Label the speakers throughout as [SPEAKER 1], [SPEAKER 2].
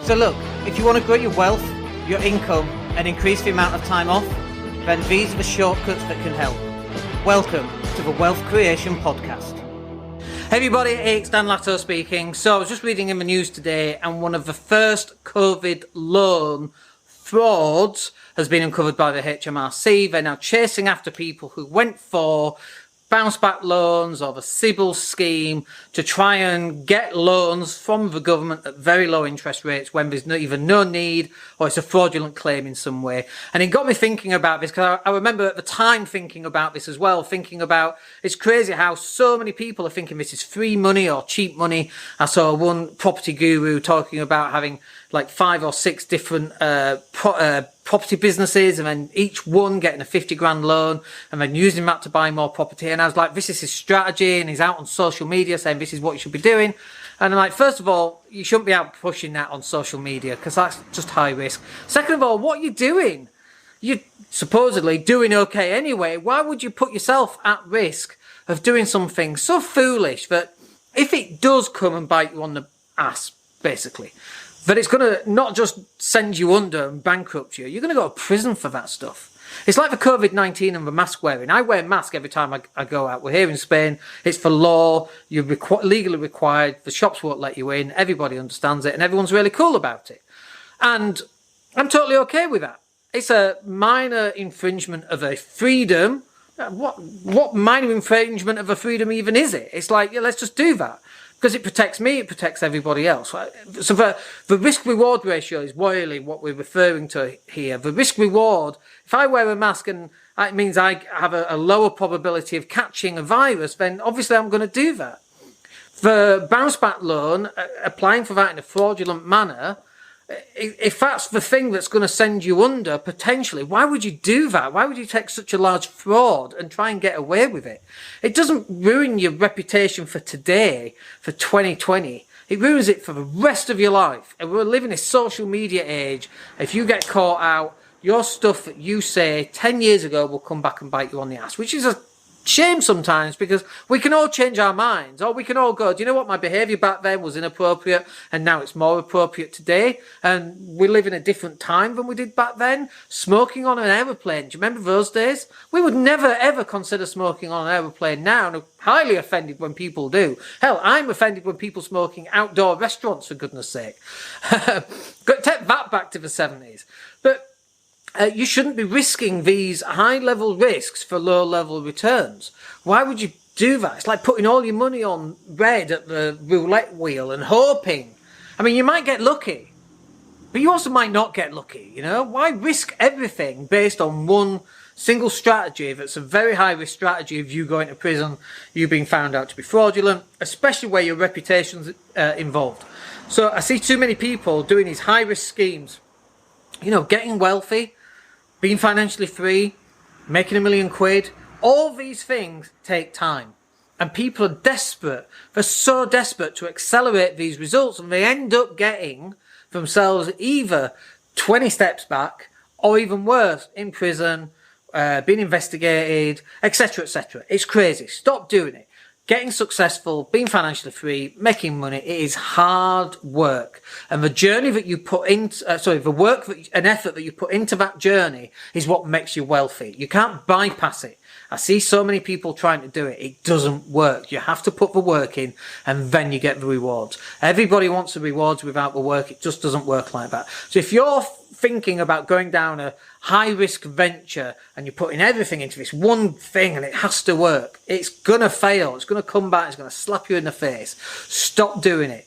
[SPEAKER 1] So look, if you want to grow your wealth, your income, and increase the amount of time off, then these are the shortcuts that can help. Welcome to the Wealth Creation Podcast. Hey everybody, it's Dan Latto speaking. So I was just reading in the news today, and one of the first COVID loan frauds has been uncovered by the HMRC. They're now chasing after people who went for bounce back loans or the Sybil scheme to try and get loans from the government at very low interest rates when there's either no need or it's a fraudulent claim in some way. And it got me thinking about this, because I remember at the time thinking about this as well, thinking about it's crazy how so many people are thinking this is free money or cheap money. I saw one property guru talking about having like 5 or 6 different property businesses, and then each one getting a 50 grand loan and then using that to buy more property. And I was like, this is his strategy, and he's out on social media saying this is what you should be doing. And I'm like, first of all, you shouldn't be out pushing that on social media because that's just high risk. Second of all, what are you doing? You're supposedly doing okay anyway. Why would you put yourself at risk of doing something so foolish that if it does come and bite you on the ass, basically, that it's going to not just send you under and bankrupt you, you're going to go to prison for that stuff. It's like the COVID-19 and the mask wearing. I wear a mask every time I go out. We're here in Spain. It's for law. You're legally required. The shops won't let you in. Everybody understands it, and everyone's really cool about it. And I'm totally okay with that. It's a minor infringement of a freedom. What minor infringement of a freedom even is it? It's like, yeah, let's just do that. Because it protects me, it protects everybody else. Right? So the risk-reward ratio is really what we're referring to here. The risk-reward, if I wear a mask and it means I have a lower probability of catching a virus, then obviously I'm going to do that. The bounce-back loan, applying for that in a fraudulent manner, if that's the thing that's going to send you under, potentially, why would you do that? Why would you take such a large fraud and try and get away with it? It doesn't ruin your reputation for today, for 2020. It ruins it for the rest of your life. And we're living in a social media age. If you get caught out, your stuff that you say 10 years ago will come back and bite you on the ass, which is a shame sometimes, because we can all change our minds, or we can all go, do you know what, my behaviour back then was inappropriate and now it's more appropriate today, and we live in a different time than we did back then. Smoking on an aeroplane, do you remember those days? We would never ever consider smoking on an aeroplane now, and I'm highly offended when people do. Hell, I'm offended when people smoking outdoor restaurants, for goodness sake. Take that back to the 70s. But you shouldn't be risking these high-level risks for low-level returns. Why would you do that? It's like putting all your money on red at the roulette wheel and hoping. I mean, you might get lucky, but you also might not get lucky, you know? Why risk everything based on one single strategy that's a very high-risk strategy of you going to prison, you being found out to be fraudulent, especially where your reputation's involved. So I see too many people doing these high-risk schemes, you know, getting wealthy, being financially free, making £1 million. All these things take time. And people are desperate. They're so desperate to accelerate these results, and they end up getting themselves either 20 steps back or even worse, in prison, being investigated, etc., etc. It's crazy. Stop doing it. Getting successful, being financially free, making money, it is hard work. And the journey that you put into, the work and effort that you put into that journey is what makes you wealthy. You can't bypass it. I see so many people trying to do it. It doesn't work. You have to put the work in, and then you get the rewards. Everybody wants the rewards without the work. It just doesn't work like that. So if you're thinking about going down a high-risk venture and you're putting everything into this one thing and it has to work, it's going to fail. It's going to come back. It's going to slap you in the face. Stop doing it.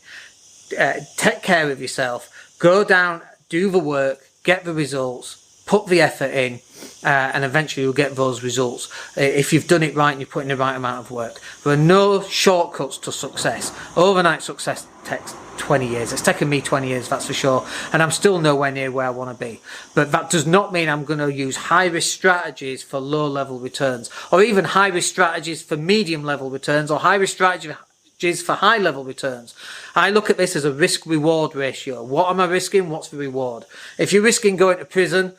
[SPEAKER 1] Take care of yourself. Go down, do the work, get the results, put the effort in, and eventually you'll get those results. If you've done it right and you put in the right amount of work. There are no shortcuts to success. Overnight success takes 20 years. It's taken me 20 years, that's for sure. And I'm still nowhere near where I want to be. But that does not mean I'm going to use high-risk strategies for low-level returns, or even high-risk strategies for medium-level returns, or high-risk strategies for high-level returns. I look at this as a risk-reward ratio. What am I risking? What's the reward? If you're risking going to prison,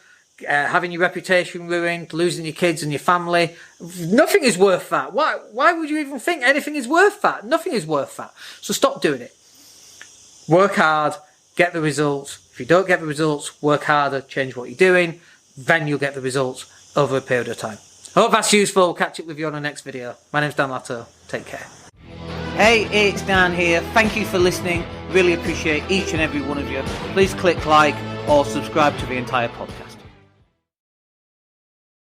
[SPEAKER 1] having your reputation ruined, losing your kids and your family, nothing is worth that. Why would you even think anything is worth that? Nothing is worth that. So stop doing it. Work hard, get the results. If you don't get the results, work harder, change what you're doing, then you'll get the results over a period of time. I hope that's useful. We'll catch up with you on the next video. My name's Dan Latto. Take care. Hey, it's Dan here. Thank you for listening. Really appreciate each and every one of you. Please click like or subscribe to the entire podcast.